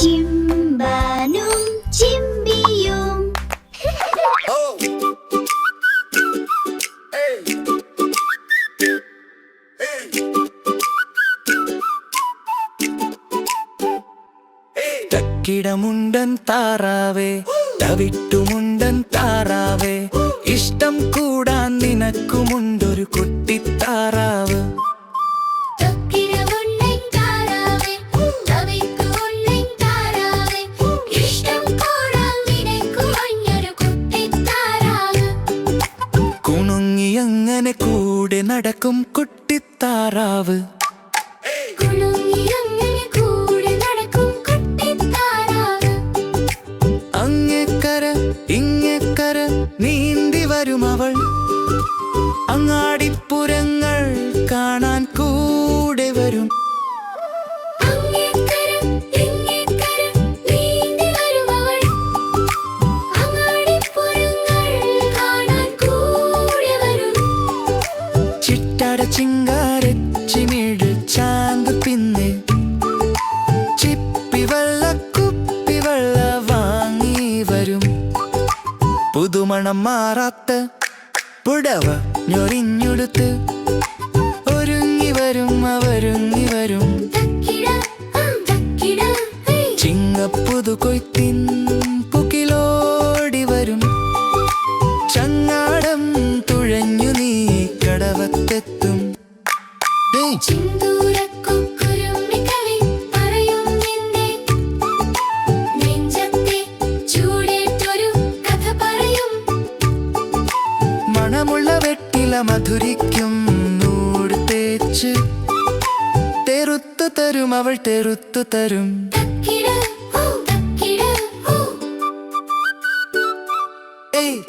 ചിമ്പാനും ചിമ്പിയും. തക്കിടമുണ്ടൻ താറാവേ, തവിട്ടുമുണ്ടൻ താറാവേ, ഇഷ്ടം കൂടാൻ നിനക്കുമുണ്ടൊരു കുട്ടിത്താറാവ്. കുണുങ്ങിയങ്ങനെ കൂടെ നടക്കും കുട്ടിത്താറാവ്. അങ്ങേക്കര ഇങ്ങേക്കര നീന്തി വരും അവൾ, അങ്ങാടിപ്പുരങ്ങൾ കാണാൻ കൂടെ വരും. ചിട്ടട ചിങ്കാരച്ചിമിഴ് ചാന്ത് പിന്നെ ചിപ്പിവെള്ള കുപ്പിവെള്ള വാങ്ങി വരും. പുതുമണം മാറാത്ത പുടവ ഞൊറിഞ്ഞുടുത്ത് ഒരുങ്ങി വരും അവരുങ്ങി വരും. ചിങ്ങപ്പുതു കൊയ്ത്തിൻ പുകിലോടി വരും. ചങ്ങാടം തുഴഞ്ഞു നീ കടവത്തെത്തും. മണമുള്ള വെട്ടില മധുരിക്കും നൂട് തേച്ച് തെറുത്തു തരും അവൾ തെറുത്തു തരും. ഏയ്